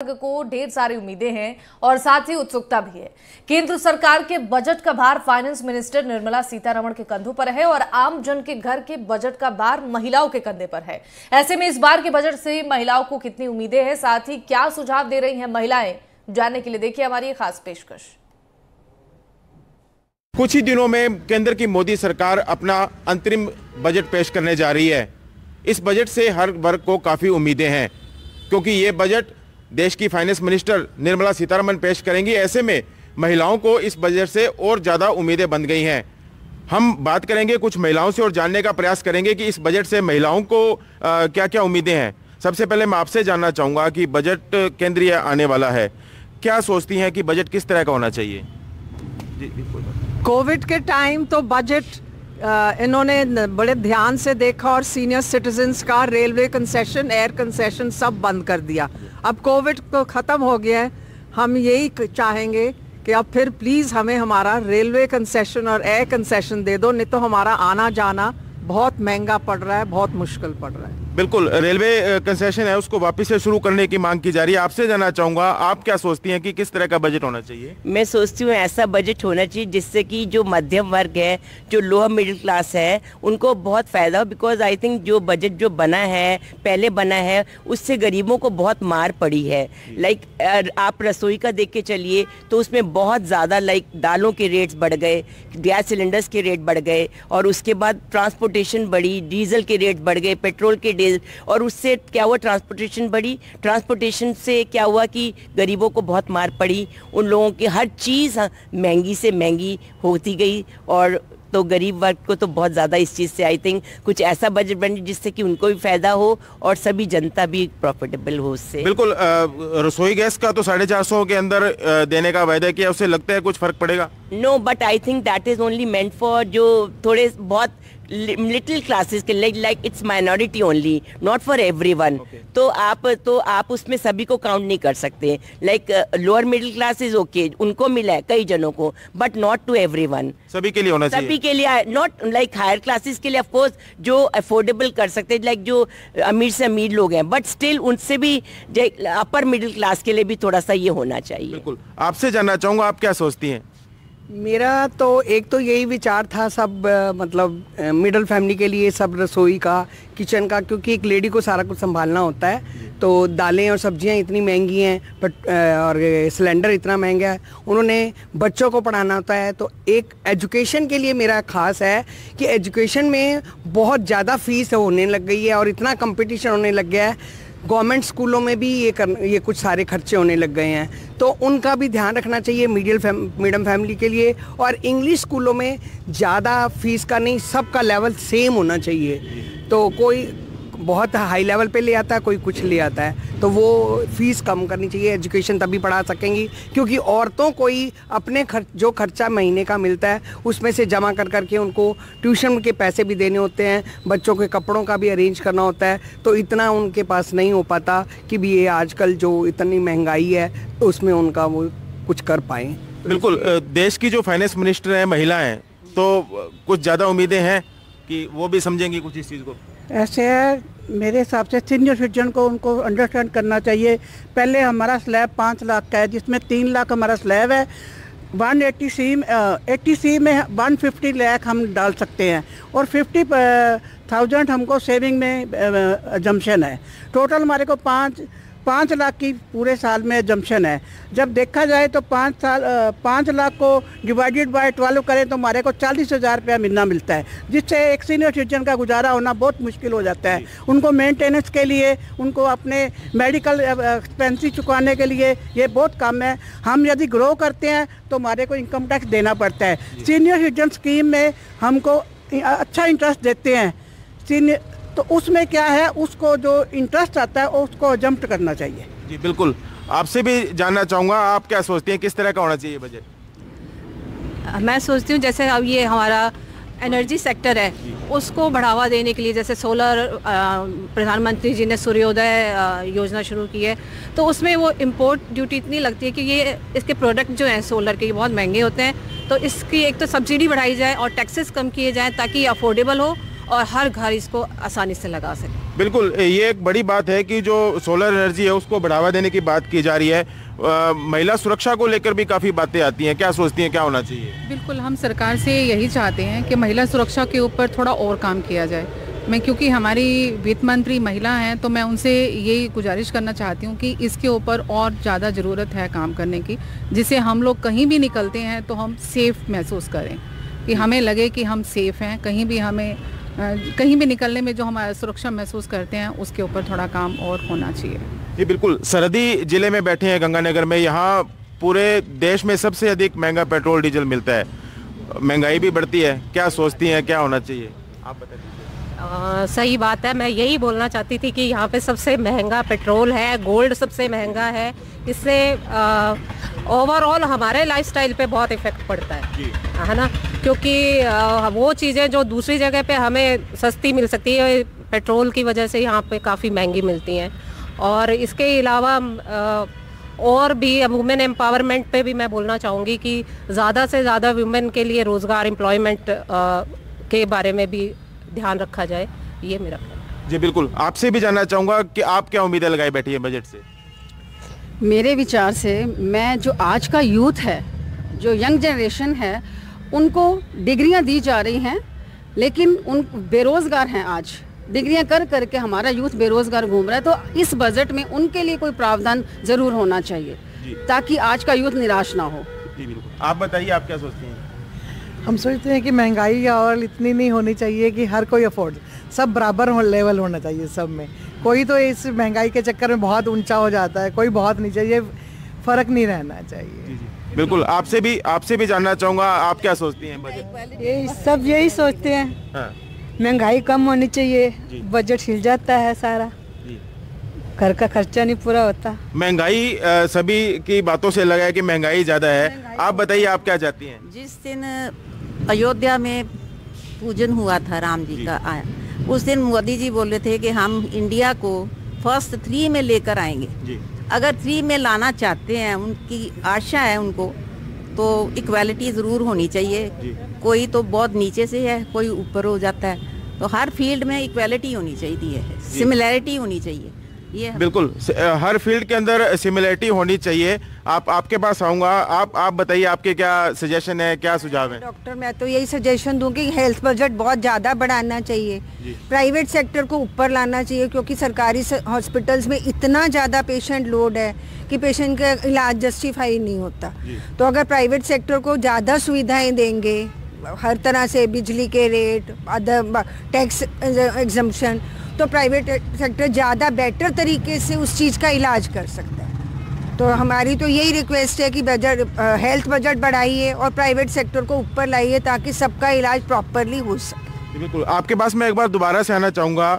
को ढेर सारी उम्मीदें हैं और साथ ही उत्सुकता भी है। केंद्र सरकार के बजट का भार फाइनेंस मिनिस्टर निर्मला सीतारमण के कंधों पर है और आम जन के घर के बजट का भार महिलाओं के कंधे पर है। ऐसे में इस बार के बजट से महिलाओं को कितनी उम्मीदें हैं, साथ ही क्या सुझाव दे रही हैं महिलाएं, जानने के लिए देखिए हमारी खास पेशकश। कुछ ही दिनों में केंद्र की मोदी सरकार अपना अंतरिम बजट पेश करने जा रही है। इस बजट से हर वर्ग को काफी उम्मीदें हैं, क्योंकि ये बजट देश की फाइनेंस मिनिस्टर निर्मला सीतारमण पेश करेंगी। ऐसे में महिलाओं को इस बजट से और ज़्यादा उम्मीदें बन गई हैं। हम बात करेंगे कुछ महिलाओं से और जानने का प्रयास करेंगे कि इस बजट से महिलाओं को क्या क्या उम्मीदें हैं। सबसे पहले मैं आपसे जानना चाहूँगा कि बजट केंद्रीय आने वाला है, क्या सोचती हैं कि बजट किस तरह का होना चाहिए? कोविड के टाइम तो बजट इन्होंने बड़े ध्यान से देखा और सीनियर सिटीजन्स का रेलवे कंसेशन, एयर कंसेशन सब बंद कर दिया। अब कोविड तो ख़त्म हो गया है, हम यही चाहेंगे कि अब फिर प्लीज़ हमें हमारा रेलवे कंसेशन और एयर कंसेशन दे दो, नहीं तो हमारा आना जाना बहुत महंगा पड़ रहा है, बहुत मुश्किल पड़ रहा है। बिल्कुल, रेलवे कंसेशन है उसको वापस से शुरू करने की मांग की जा रही है। आपसे जानना चाहूँगा, आप क्या सोचती हैं कि किस तरह का बजट होना चाहिए? मैं सोचती हूँ ऐसा बजट होना चाहिए जिससे कि जो मध्यम वर्ग है, जो लोअर मिडिल क्लास है, उनको बहुत फ़ायदा हो। बिकॉज आई थिंक जो बजट जो बना है, पहले बना है, उससे गरीबों को बहुत मार पड़ी है। लाइक आप रसोई का देख के चलिए तो उसमें बहुत ज़्यादा दालों के रेट्स बढ़ गए, गैस सिलेंडर्स के रेट बढ़ गए, और उसके बाद ट्रांसपोर्टेशन बढ़ी, डीजल के रेट बढ़ गए, पेट्रोल के और उससे क्या हुआ, ट्रांसपोर्टेशन बढ़ी। ट्रांसपोर्टेशन से क्या हुआ कि गरीबों को बहुत मार पड़ी। उन लोगों की हर चीज़ महंगी से महंगी होती गई, और तो गरीब वर्ग को तो बहुत ज़्यादा इस चीज़ से आई थिंक कुछ ऐसा बजट बने जिससे कि उनको भी फायदा हो और सभी जनता भी प्रॉफिटेबल हो उससे। बिल्कुल, रसोई गैस का तो 450 के अंदर देने का वायदा किया, उससे लगता है कुछ फर्क पड़ेगा? No, but I think that is only meant for जो थोड़े बहुत लिटिल क्लासेस के, like it's minority only, not for everyone. तो आप उसमें सभी को काउंट नहीं कर सकते। Like lower middle class is okay, उनको मिला है कई जनों को, बट नॉट टू एवरीवन। सभी के लिए होना चाहिए, सभी के लिए, नॉट लाइक हायर क्लासेस के लिए ऑफ कोर्स जो अफोर्डेबल कर सकते हैं, लाइक जो अमीर से अमीर लोग हैं, बट स्टिल उनसे भी अपर मिडिल क्लास के लिए भी थोड़ा सा ये होना चाहिए। बिल्कुल, आपसे जानना चाहूँगा, आप क्या सोचती हैं? मेरा तो एक तो यही विचार था, सब मतलब मिडिल फैमिली के लिए सब रसोई का, किचन का, क्योंकि एक लेडी को सारा कुछ संभालना होता है। तो दालें और सब्जियां इतनी महंगी हैं, बट और सिलेंडर इतना महंगा है, उन्होंने बच्चों को पढ़ाना होता है। तो एक एजुकेशन के लिए मेरा खास है कि एजुकेशन में बहुत ज़्यादा फीस होने लग गई है और इतना कंपटीशन होने लग गया है। गवर्नमेंट स्कूलों में भी ये कुछ सारे खर्चे होने लग गए हैं, तो उनका भी ध्यान रखना चाहिए मीडियम फैमिली के लिए। और इंग्लिश स्कूलों में ज़्यादा फीस का नहीं, सबका लेवल सेम होना चाहिए। तो कोई बहुत हाई लेवल पे ले आता है, कोई कुछ ले आता है, तो वो फीस कम करनी चाहिए। एजुकेशन तभी पढ़ा सकेंगी, क्योंकि औरतों को ही अपने जो खर्चा महीने का मिलता है उसमें से जमा कर करके उनको ट्यूशन के पैसे भी देने होते हैं, बच्चों के कपड़ों का भी अरेंज करना होता है। तो इतना उनके पास नहीं हो पाता कि भी ये आजकल जो इतनी महंगाई है तो उसमें उनका वो कुछ कर पाएँ। बिल्कुल, देश की जो फाइनेंस मिनिस्टर हैं महिला हैं, तो कुछ ज़्यादा उम्मीदें हैं कि वो भी समझेंगी कुछ इस चीज़ को? ऐसे है, मेरे हिसाब से सीनियर सिटीजन को उनको अंडरस्टैंड करना चाहिए। पहले हमारा स्लैब 5 लाख का है, जिसमें 3 लाख हमारा स्लैब है। 80C में 150 लाख हम डाल सकते हैं और 50,000 हमको सेविंग में जम्पशन है। टोटल हमारे को 5 लाख की पूरे साल में जम्पशन है। जब देखा जाए तो 5 लाख को डिवाइडेड बाय 12 करें तो हमारे को 40,000 रुपया महीना मिलता है, जिससे एक सीनियर सिटीजन का गुजारा होना बहुत मुश्किल हो जाता है। उनको मेंटेनेंस के लिए, उनको अपने मेडिकल एक्सपेंसेस चुकाने के लिए ये बहुत कम है। हम यदि ग्रो करते हैं तो हमारे को इनकम टैक्स देना पड़ता है। सीनियर सिटीजन स्कीम में हमको अच्छा इंटरेस्ट देते हैं सीनियर, तो उसमें क्या है, उसको जो इंटरेस्ट आता है उसको जंप करना चाहिए। जी बिल्कुल, आपसे भी जानना चाहूँगा, आप क्या सोचती हैं किस तरह का होना चाहिए बजट? मैं सोचती हूँ जैसे अब ये हमारा एनर्जी सेक्टर है, उसको बढ़ावा देने के लिए, जैसे सोलर प्रधानमंत्री जी ने सूर्योदय योजना शुरू की है, तो उसमें वो इम्पोर्ट ड्यूटी इतनी लगती है कि ये इसके प्रोडक्ट जो हैं सोलर के, ये बहुत महंगे होते हैं। तो इसकी एक तो सब्सिडी बढ़ाई जाए और टैक्सेस कम किए जाएँ ताकि ये अफोर्डेबल हो और हर घर इसको आसानी से लगा सके। बिल्कुल, ये एक बड़ी बात है कि जो सोलर एनर्जी है उसको बढ़ावा देने की बात की जा रही है। महिला सुरक्षा को लेकर भी काफ़ी बातें आती हैं, क्या सोचती हैं क्या होना चाहिए? बिल्कुल, हम सरकार से यही चाहते हैं कि महिला सुरक्षा के ऊपर थोड़ा और काम किया जाए। मैं क्योंकि हमारी वित्त मंत्री महिला हैं तो मैं उनसे यही गुजारिश करना चाहती हूँ कि इसके ऊपर और ज़्यादा ज़रूरत है काम करने की, जिससे हम लोग कहीं भी निकलते हैं तो हम सेफ़ महसूस करें, कि हमें लगे कि हम सेफ़ हैं। कहीं भी निकलने में जो हमारा सुरक्षा महसूस करते हैं उसके ऊपर थोड़ा काम और होना चाहिए। जी बिल्कुल, सरहदी जिले में बैठे हैं गंगानगर में, यहाँ पूरे देश में सबसे अधिक महंगा पेट्रोल डीजल मिलता है, महंगाई भी बढ़ती है, क्या सोचती हैं क्या होना चाहिए आप बता दीजिए? सही बात है, मैं यही बोलना चाहती थी कि यहाँ पे सबसे महंगा पेट्रोल है, गोल्ड सबसे महंगा है। इससे ओवरऑल हमारे लाइफस्टाइल पे बहुत इफेक्ट पड़ता है ना, क्योंकि वो चीज़ें जो दूसरी जगह पे हमें सस्ती मिल सकती है पेट्रोल की वजह से यहाँ पे काफ़ी महंगी मिलती हैं। और इसके अलावा और भी वुमेन एम्पावरमेंट पे भी मैं बोलना चाहूँगी कि ज़्यादा से ज़्यादा वुमेन के लिए रोज़गार एम्प्लॉयमेंट के बारे में भी ध्यान रखा जाए, ये मेरा ख्याल है। जी बिल्कुल, आपसे भी जानना चाहूँगा कि आप क्या उम्मीदें लगाई बैठी है बजट से? मेरे विचार से मैं जो आज का यूथ है, जो यंग जनरेशन है, उनको डिग्रियां दी जा रही हैं लेकिन उन बेरोज़गार हैं। आज डिग्रियां कर करके हमारा यूथ बेरोज़गार घूम रहा है, तो इस बजट में उनके लिए कोई प्रावधान ज़रूर होना चाहिए ताकि आज का यूथ निराश ना हो। जी बिल्कुल, आप बताइए आप क्या सोचती हैं? हम सोचते हैं कि महंगाई और इतनी नहीं होनी चाहिए कि हर कोई अफोर्ड, सब बराबर लेवल होना चाहिए सब में। कोई तो इस महंगाई के चक्कर में बहुत ऊंचा हो जाता है, कोई बहुत नीचे, ये फर्क नहीं रहना चाहिए। बिल्कुल, आपसे भी जानना चाहूँगा, आप क्या सोचती हैं बजट? यही सोचते हैं, हाँ। महंगाई कम होनी चाहिए, बजट हिल जाता है सारा, घर का खर्चा नहीं पूरा होता। महंगाई सभी की बातों से लगा है कि महंगाई ज़्यादा है, आप बताइए आप क्या चाहती हैं? जिस दिन अयोध्या में पूजन हुआ था राम जी का आया, उस दिन मोदी जी बोले थे कि हम इंडिया को फर्स्ट 3 में लेकर आएंगे। अगर 3 में लाना चाहते हैं, उनकी आशा है उनको, तो इक्वालिटी ज़रूर होनी चाहिए। कोई तो बहुत नीचे से है, कोई ऊपर हो जाता है, तो हर फील्ड में इक्वालिटी होनी चाहिए, सिमिलैरिटी होनी चाहिए। ये बिल्कुल, हर फील्ड के अंदर सिमिलरिटी होनी चाहिए। आपके पास आऊँगा, आप बताइए आपके क्या सजेशन है, क्या सुझाव है? डॉक्टर, मैं तो यही सजेशन दूंगी कि हेल्थ बजट बहुत ज़्यादा बढ़ाना चाहिए, प्राइवेट सेक्टर को ऊपर लाना चाहिए, क्योंकि सरकारी हॉस्पिटल्स में इतना ज़्यादा पेशेंट लोड है कि पेशेंट का इलाज जस्टिफाई नहीं होता। तो अगर प्राइवेट सेक्टर को ज़्यादा सुविधाएँ देंगे, हर तरह से बिजली के रेट, अदर टैक्स एग्जम्पशन, तो प्राइवेट सेक्टर ज़्यादा बेटर तरीके से उस चीज़ का इलाज कर सकता है। तो हमारी तो यही रिक्वेस्ट है कि बजट, हेल्थ बजट बढ़ाइए और प्राइवेट सेक्टर को ऊपर लाइए ताकि सबका इलाज प्रॉपरली हो सके। बिल्कुल, आपके पास मैं एक बार दोबारा से आना चाहूँगा।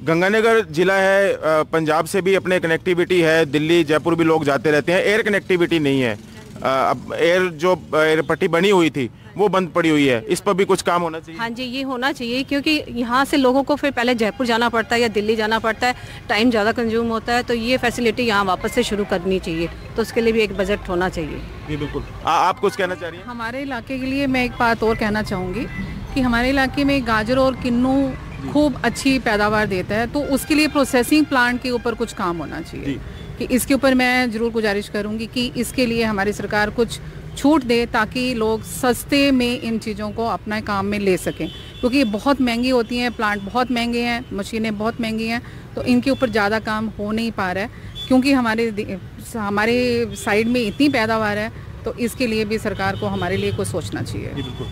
गंगानगर जिला है, पंजाब से भी अपने कनेक्टिविटी है, दिल्ली जयपुर भी लोग जाते रहते हैं, एयर कनेक्टिविटी नहीं है। अब एयर पट्टी बनी हुई थी वो बंद पड़ी हुई है, इस पर भी कुछ काम होना चाहिए। हाँ जी, ये होना चाहिए, क्योंकि यहाँ से लोगों को फिर पहले जयपुर जाना पड़ता है या दिल्ली जाना पड़ता है, टाइम ज़्यादा कंज्यूम होता है। तो ये फैसिलिटी यहाँ वापस से शुरू करनी चाहिए, तो उसके लिए भी एक बजट होना चाहिए। जी बिल्कुल, आप कुछ कहना चाह रही हैं? हमारे इलाके के लिए मैं एक बात और कहना चाहूँगी कि हमारे इलाके में गाजर और किन्नू खूब अच्छी पैदावार देता है, तो उसके लिए प्रोसेसिंग प्लांट के ऊपर कुछ काम होना चाहिए। कि इसके ऊपर मैं ज़रूर गुजारिश करूँगी कि इसके लिए हमारी सरकार कुछ छूट दे ताकि लोग सस्ते में इन चीज़ों को अपना काम में ले सकें, क्योंकि ये बहुत महंगी होती हैं, प्लांट बहुत महंगे हैं, मशीनें बहुत महंगी हैं, तो इनके ऊपर ज़्यादा काम हो नहीं पा रहा है। क्योंकि हमारे साइड में इतनी पैदावार है, तो इसके लिए भी सरकार को हमारे लिए कुछ सोचना चाहिए।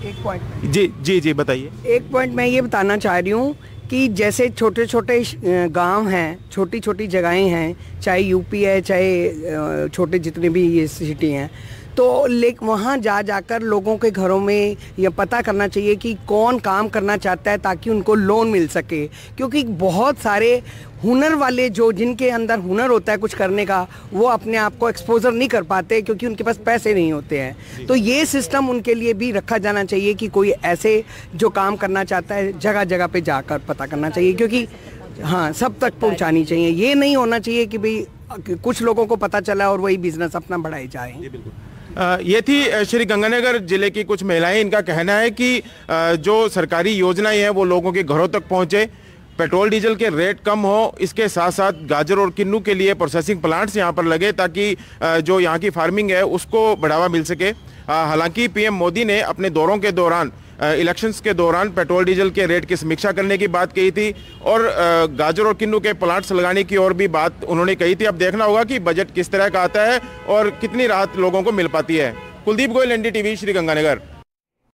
एक पॉइंट जी बताइए। एक पॉइंट मैं ये बताना चाह रही हूँ कि जैसे छोटे छोटे गांव हैं, छोटी छोटी जगहें हैं, चाहे यूपी है चाहे छोटे जितने भी ये सिटी हैं, तो वहाँ जाकर लोगों के घरों में यह पता करना चाहिए कि कौन काम करना चाहता है ताकि उनको लोन मिल सके। क्योंकि बहुत सारे हुनर वाले जो जिनके अंदर हुनर होता है कुछ करने का, वो अपने आप को एक्सपोजर नहीं कर पाते क्योंकि उनके पास पैसे नहीं होते हैं। तो ये सिस्टम उनके लिए भी रखा जाना चाहिए कि कोई ऐसे जो काम करना चाहता है जगह जगह पे जाकर पता करना चाहिए, क्योंकि हाँ सब तक पहुँचानी चाहिए। ये नहीं होना चाहिए कि भाई कुछ लोगों को पता चला और वही बिजनेस अपना बढ़ाई जाए। ये थी श्री गंगानगर जिले की कुछ महिलाएं। इनका कहना है कि जो सरकारी योजनाएं हैं वो लोगों के घरों तक पहुंचे। पेट्रोल डीजल के रेट कम हो, इसके साथ साथ गाजर और किन्नू के लिए प्रोसेसिंग प्लांट्स यहाँ पर लगे ताकि जो यहाँ की फार्मिंग है उसको बढ़ावा मिल सके। हालांकि पीएम मोदी ने अपने दौरों के दौरान, इलेक्शंस के दौरान पेट्रोल डीजल के रेट की समीक्षा करने की बात कही थी और गाजर और किन्नू के प्लांट्स लगाने की और भी बात उन्होंने कही थी। अब देखना होगा कि बजट किस तरह का आता है और कितनी राहत लोगों को मिल पाती है। कुलदीप गोयल, NDTV, श्रीगंगानगर।